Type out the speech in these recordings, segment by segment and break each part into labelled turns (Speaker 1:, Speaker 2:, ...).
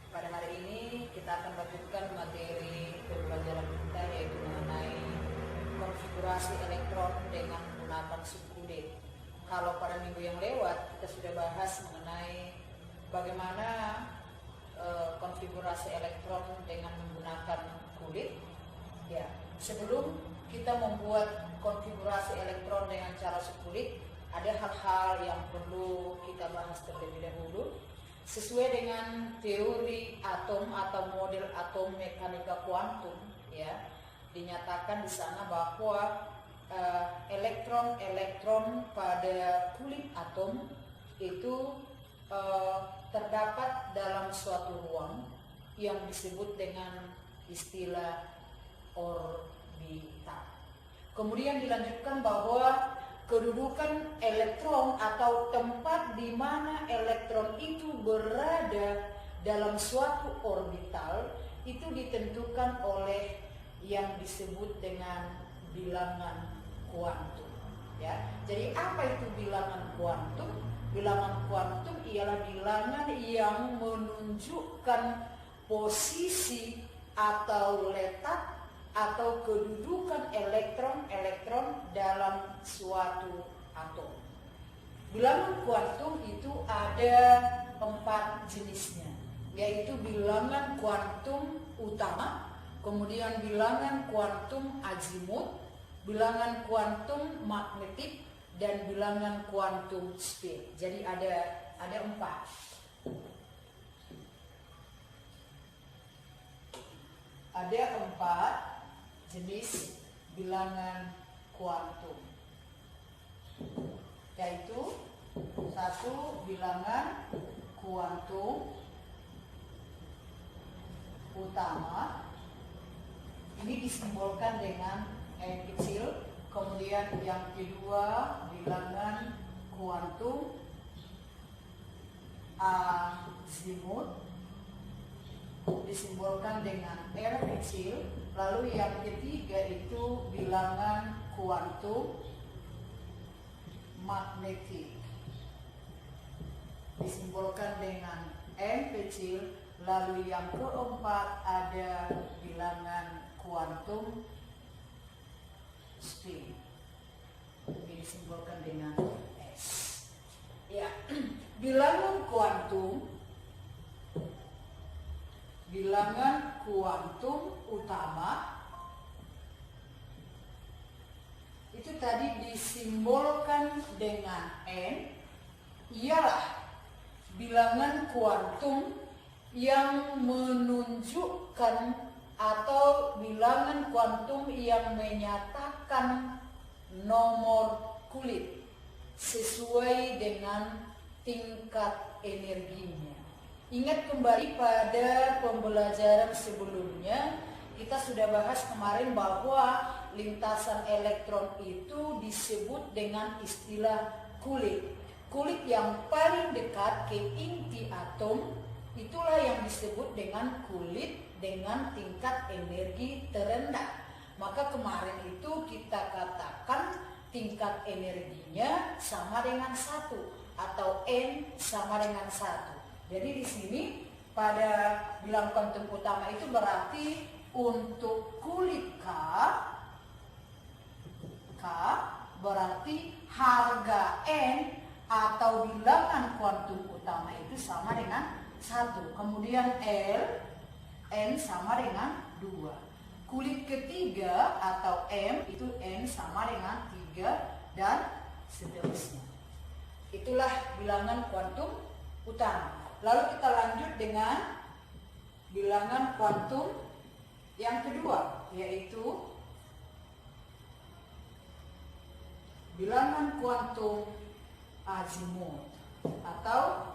Speaker 1: Pada hari ini kita akan lanjutkan materi pembelajaran kita, yaitu mengenai konfigurasi elektron dengan menggunakan subkulit. Kalau pada minggu yang lewat kita sudah bahas mengenai bagaimana konfigurasi elektron dengan menggunakan kulit. Ya, sebelum kita membuat konfigurasi elektron dengan cara subkulit, ada hal-hal yang perlu kita bahas terlebih dahulu. Sesuai dengan teori atom atau model atom mekanika kuantum, ya, dinyatakan di sana bahwa elektron-elektron pada kulit atom itu terdapat dalam suatu ruang yang disebut dengan istilah orbital. Kemudian dilanjutkan bahwa kedudukan elektron atau tempat di mana elektron itu berada dalam suatu orbital itu ditentukan oleh yang disebut dengan bilangan kuantum. Ya, jadi apa itu bilangan kuantum? Bilangan kuantum ialah bilangan yang menunjukkan posisi atau letak atau kedudukan elektron-elektron dalam suatu atom. Bilangan kuantum itu ada 4 jenisnya, yaitu bilangan kuantum utama, kemudian bilangan kuantum azimut, bilangan kuantum magnetik, dan bilangan kuantum spin. Jadi ada 4. Ada 4 jenis bilangan kuantum, yaitu 1 bilangan kuantum utama, ini disimbolkan dengan N kecil. Kemudian yang kedua bilangan kuantum azimut, disimbolkan dengan R kecil. Lalu yang ketiga itu bilangan kuantum magnetik, disimbolkan dengan M kecil. Lalu yang keempat ada bilangan kuantum spin, disimbolkan dengan S. Ya, bilangan kuantum utama itu tadi disimbolkan dengan N, ialah bilangan kuantum yang menunjukkan atau bilangan kuantum yang menyatakan nomor kulit sesuai dengan tingkat energinya. Ingat kembali pada pembelajaran sebelumnya, kita sudah bahas kemarin bahwa lintasan elektron itu disebut dengan istilah kulit. Kulit yang paling dekat ke inti atom itulah yang disebut dengan kulit dengan tingkat energi terendah. Maka kemarin itu kita katakan tingkat energinya sama dengan 1 atau N sama dengan 1. Jadi di sini pada bilangan kuantum utama itu berarti untuk kulit K berarti harga N atau bilangan kuantum utama itu sama dengan 1. Kemudian N sama dengan 2. Kulit ketiga atau M itu N sama dengan 3 dan seterusnya. Itulah bilangan kuantum utama. Lalu kita lanjut dengan bilangan kuantum yang kedua, yaitu bilangan kuantum azimut atau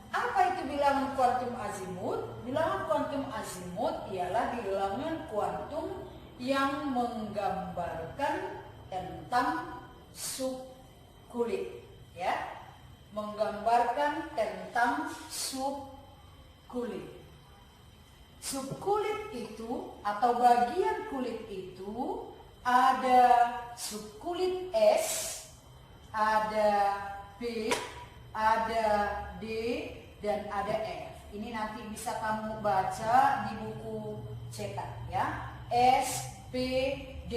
Speaker 1: apa itu bilangan kuantum azimut? Bilangan kuantum azimut ialah bilangan kuantum yang menggambarkan tentang subkulit, ya. Menggambarkan tentang subkulit. Subkulit itu atau bagian kulit itu ada subkulit S, ada P, ada D, dan ada F. Ini nanti bisa kamu baca di buku cetak ya. S, P, D,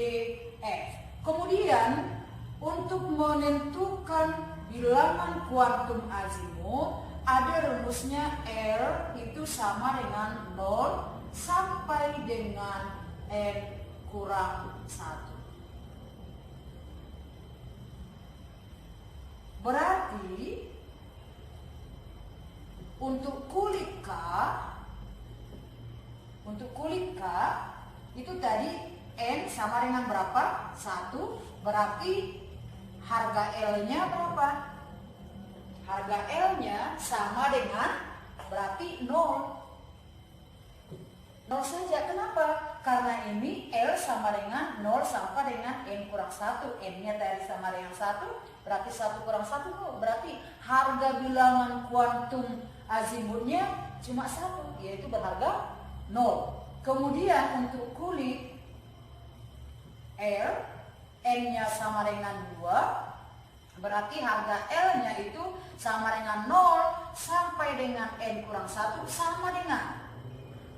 Speaker 1: F. Kemudian untuk menentukan bilangan kuantum azimut ada rumusnya L itu sama dengan 0 sampai dengan N kurang 1. Berarti untuk kulit K itu tadi N sama dengan berapa? 1. Berarti harga L-nya berapa? Harga L-nya sama dengan berarti 0. 0 saja. Kenapa? Karena ini L sama dengan 0 sampai dengan N kurang 1. N-nya tadi sama dengan 1. Berarti 1 kurang 1 berarti harga bilangan kuantum azimutnya cuma 1. Yaitu berharga 0. Kemudian untuk kulit L, N-nya sama dengan 2. Berarti harga L-nya itu sama dengan 0 sampai dengan N kurang 1 sama dengan.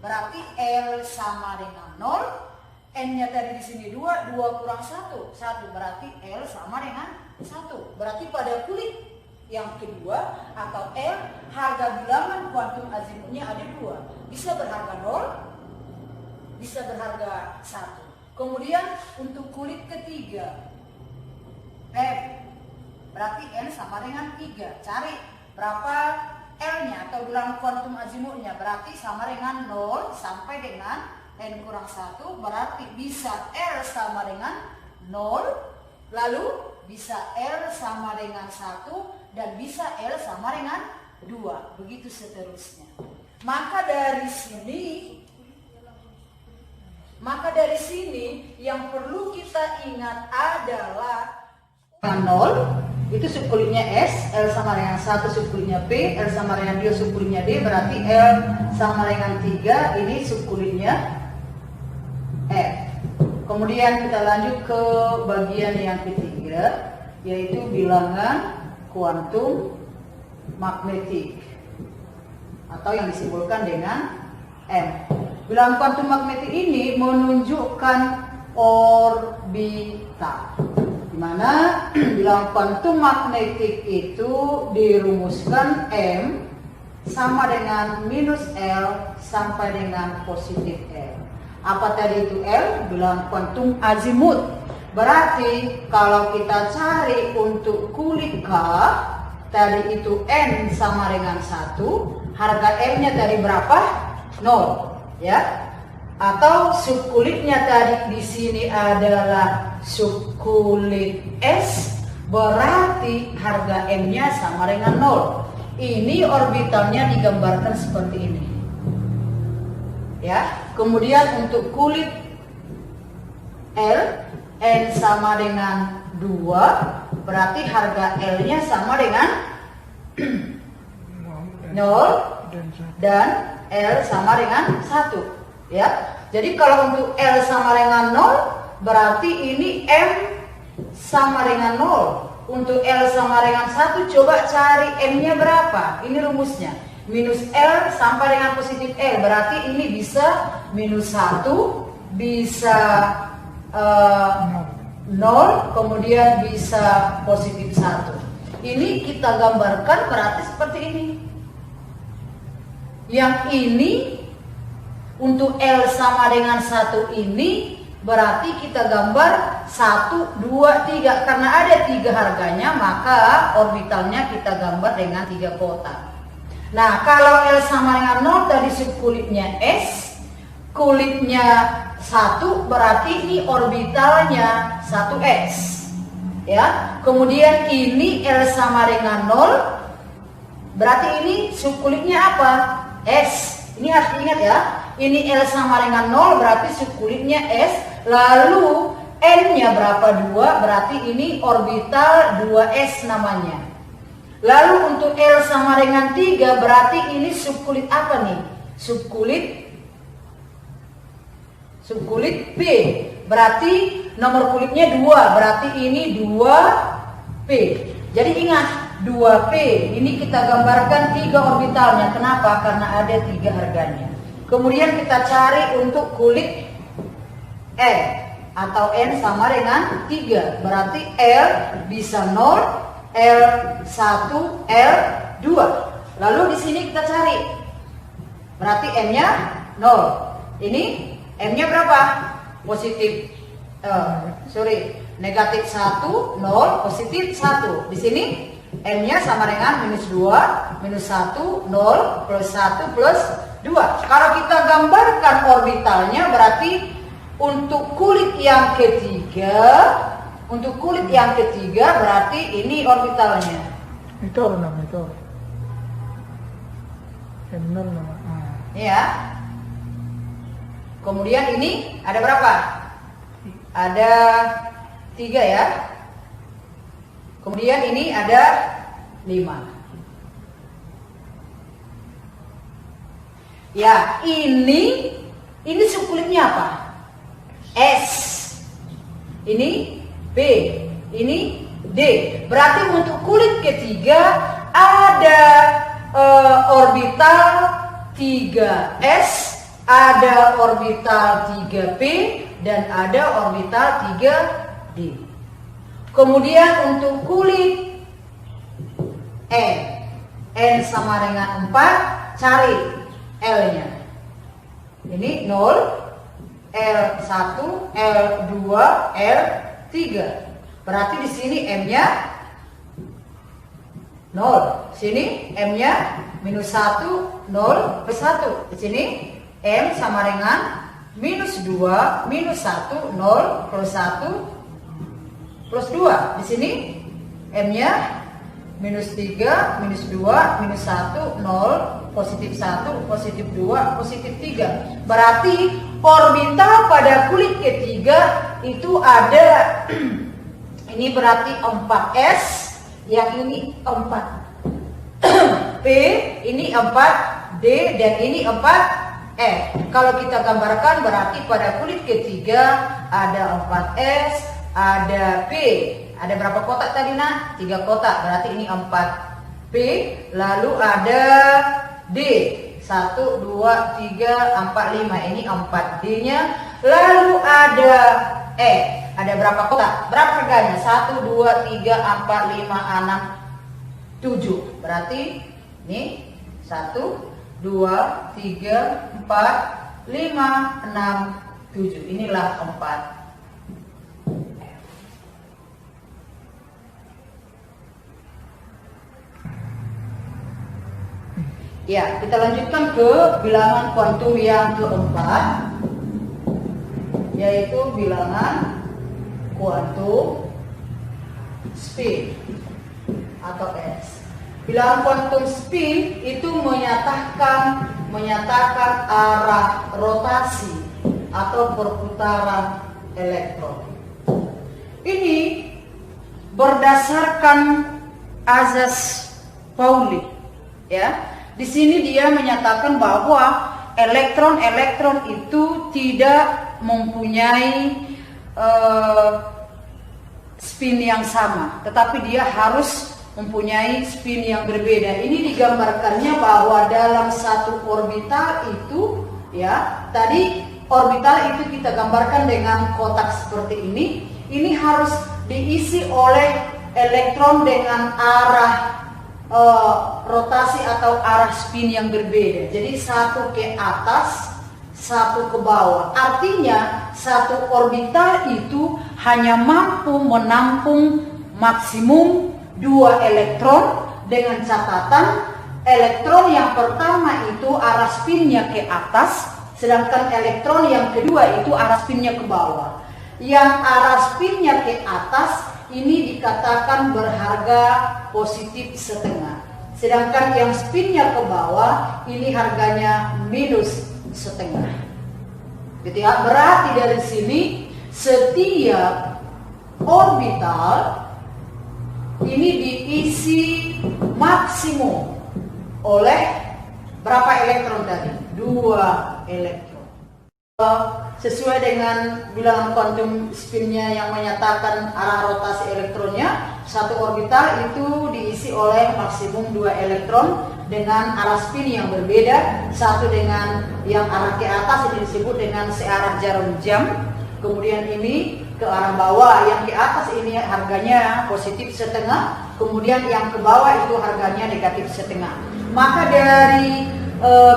Speaker 1: Berarti L sama dengan 0. N-nya tadi di sini 2, 2 kurang 1, 1. Berarti L sama dengan 1. Berarti pada kulit yang kedua atau L, harga bilangan kuantum azimutnya ada 2. Bisa berharga 0, bisa berharga 1. Kemudian untuk kulit ketiga M, berarti N sama dengan 3. Cari berapa L-nya atau bilangan kuantum azimutnya, berarti sama dengan 0 sampai dengan N kurang 1. Berarti bisa L sama dengan 0, lalu bisa L sama dengan 1, dan bisa L sama dengan 2. Begitu seterusnya. Maka dari sini yang perlu kita ingat adalah 0 itu subkulitnya S, L sama dengan 1 subkulitnya P, L sama dengan 2 subkulitnya D, berarti L sama dengan 3, ini subkulitnya F. Kemudian kita lanjut ke bagian yang ketiga, yaitu bilangan kuantum magnetik atau yang disimbolkan dengan M. Bilangan kuantum magnetik ini menunjukkan orbital, di mana bilangan kuantum magnetik itu dirumuskan M sama dengan minus L sampai dengan positif L. Apa tadi itu L? Bilangan kuantum azimut. Berarti kalau kita cari untuk kulit K, tadi itu N sama dengan 1, harga L-nya tadi berapa? 0. Ya, atau subkulitnya tadi di sini adalah subkulit S, berarti harga M-nya sama dengan 0. Ini orbitalnya digambarkan seperti ini. Ya, kemudian untuk kulit L, N sama dengan 2, berarti harga L-nya sama dengan 0 dan L sama dengan 1. Ya, jadi kalau untuk L sama dengan 0, berarti ini M sama dengan 0. Untuk L sama dengan 1, coba cari M-nya berapa. Ini rumusnya. Minus L sampai dengan positif L. Berarti ini bisa minus 1, bisa 0, kemudian bisa positif 1. Ini kita gambarkan berarti seperti ini. Yang ini untuk L sama dengan 1 ini berarti kita gambar 1, 2, 3. Karena ada 3 harganya, maka orbitalnya kita gambar dengan 3 kotak. Nah, kalau L sama dengan 0 tadi subkulitnya S, kulitnya 1, berarti ini orbitalnya 1S. Ya, kemudian ini L sama dengan 0, berarti ini subkulitnya apa? S. Ini harus diingat ya. Ini L sama dengan 0, berarti subkulitnya S. Lalu N-nya berapa? 2, berarti ini orbital 2S namanya. Lalu untuk L sama dengan 3, berarti ini subkulit apa nih? Subkulit P. Berarti nomor kulitnya 2, berarti ini 2P. Jadi ingat, 2p. Ini kita gambarkan 3 orbitalnya. Kenapa? Karena ada 3 harganya. Kemudian kita cari untuk kulit N, atau N sama dengan 3. Berarti L bisa 0, L1, L2. Lalu di sini kita cari. Berarti M-nya 0. Ini M-nya berapa? Positif. Negatif 1, 0, positif 1. Di sini M-nya sama dengan minus 2, minus 1, 0, plus 1, plus 2. Kalau kita gambarkan orbitalnya berarti untuk kulit yang ketiga berarti ini orbitalnya.
Speaker 2: Itu nama itu. M0 nama.
Speaker 1: Ya. Kemudian ini ada berapa? Ada 3 ya. Kemudian ini ada 5. Ya, ini subkulitnya apa? S. Ini B. Ini D. Berarti untuk kulit ketiga ada orbital 3S, ada orbital 3P, dan ada orbital 3D. Kemudian untuk kulit N sama dengan 4, cari L-nya. Ini 0, L1, L2, L3. Berarti di sini M-nya 0. Sini M-nya minus 1, 0, plus 1. Di sini M sama dengan minus 2, minus 1, 0, plus 1, plus 2. Di sini M-nya minus 3, minus 2, minus 1, 0, positif 1, positif 2, positif 3. Berarti orbital pada kulit ketiga itu ada ini berarti 4S, yang ini 4P, ini 4D, dan ini 4F. Kalau kita gambarkan berarti pada kulit ketiga ada 4S, ada P. Ada berapa kotak tadi nak? 3 kotak, berarti ini 4P. Lalu ada D, 1, 2, 3, 4, 5. Ini 4D-nya. Lalu ada E. Ada berapa kotak? Berapa harganya? 1, 2, 3, 4, 5, 6, 7. Berarti ini 1, 2, 3, 4, 5, 6, 7. Inilah 4. Ya, kita lanjutkan ke bilangan kuantum yang keempat, yaitu bilangan kuantum spin atau S. Bilangan kuantum spin itu menyatakan arah rotasi atau perputaran elektron. Ini berdasarkan azas Pauli, ya. Di sini dia menyatakan bahwa elektron itu tidak mempunyai spin yang sama, tetapi dia harus mempunyai spin yang berbeda. Ini digambarkannya bahwa dalam satu orbital itu, ya, tadi orbital itu kita gambarkan dengan kotak seperti ini. Ini harus diisi oleh elektron dengan arah rotasi atau arah spin yang berbeda. Jadi satu ke atas, satu ke bawah. Artinya satu orbital itu hanya mampu menampung maksimum 2 elektron, dengan catatan elektron yang pertama itu arah spinnya ke atas, sedangkan elektron yang kedua itu arah spinnya ke bawah. Yang arah spinnya ke atas ini dikatakan berharga positif setengah, sedangkan yang spinnya ke bawah ini harganya minus setengah. Gitu ya. Berarti dari sini setiap orbital ini diisi maksimum oleh berapa elektron tadi? 2 elektron. sesuai dengan bilangan kuantum spinnya yang menyatakan arah rotasi elektronnya, satu orbital itu diisi oleh maksimum 2 elektron dengan arah spin yang berbeda, satu dengan yang arah ke atas ini disebut dengan searah jarum jam, kemudian ini ke arah bawah, yang ke atas ini harganya positif setengah, kemudian yang ke bawah itu harganya negatif setengah. Maka dari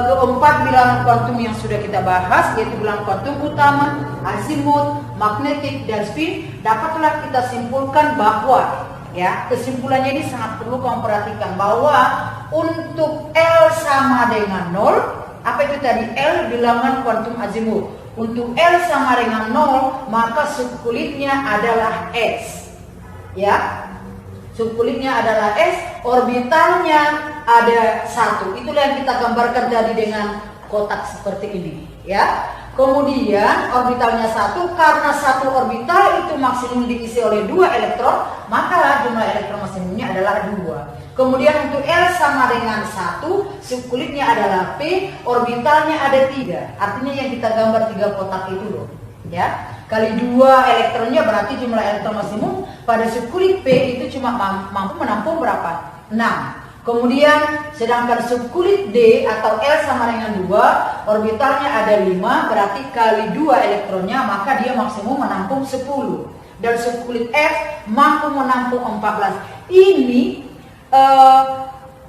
Speaker 1: keempat bilangan kuantum yang sudah kita bahas, yaitu bilangan kuantum utama, azimut, magnetik, dan spin, dapatlah kita simpulkan bahwa, ya, kesimpulannya ini sangat perlu kamu perhatikan, bahwa untuk L sama dengan 0, apa itu tadi? L bilangan kuantum azimut. Untuk L sama dengan 0, maka subkulitnya adalah S, ya. Subkulitnya adalah S, orbitalnya ada 1. Itulah yang kita gambarkan tadi dengan kotak seperti ini, ya. Kemudian orbitalnya 1, karena satu orbital itu maksimum diisi oleh 2 elektron, maka jumlah elektron maksimumnya adalah 2. Kemudian untuk L sama dengan 1, subkulitnya adalah P, orbitalnya ada 3. Artinya yang kita gambar 3 kotak itu loh, ya. Kali 2 elektronnya berarti jumlah elektron maksimum pada subkulit P itu cuma mampu menampung berapa? 6. Kemudian sedangkan subkulit D atau L sama dengan 2, orbitalnya ada 5, berarti kali 2 elektronnya maka dia maksimum menampung 10. Dan subkulit F mampu menampung 14. Ini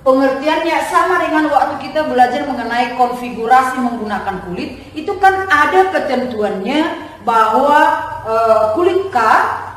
Speaker 1: pengertiannya sama dengan waktu kita belajar mengenai konfigurasi menggunakan kulit. Itu kan ada ketentuannya bahwa kulit K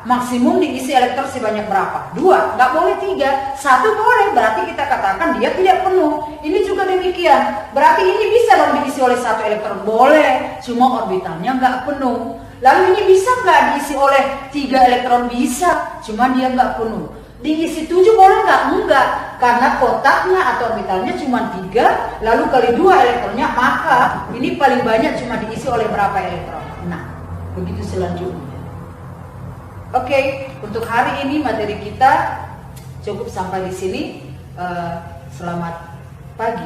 Speaker 1: maksimum diisi elektron sebanyak berapa? 2, nggak boleh 3, 1 boleh, berarti kita katakan dia tidak penuh. Ini juga demikian, berarti ini bisa dong diisi oleh 1 elektron, boleh, cuma orbitalnya nggak penuh. Lalu ini bisa nggak diisi oleh 3 elektron? Bisa, cuma dia nggak penuh. Diisi 7 boleh nggak? Enggak, karena kotaknya atau orbitalnya cuma 3, lalu kali 2 elektronnya, maka ini paling banyak cuma diisi oleh berapa elektron? Nah, begitu selanjutnya. Oke, untuk hari ini materi kita cukup sampai di sini. Selamat pagi.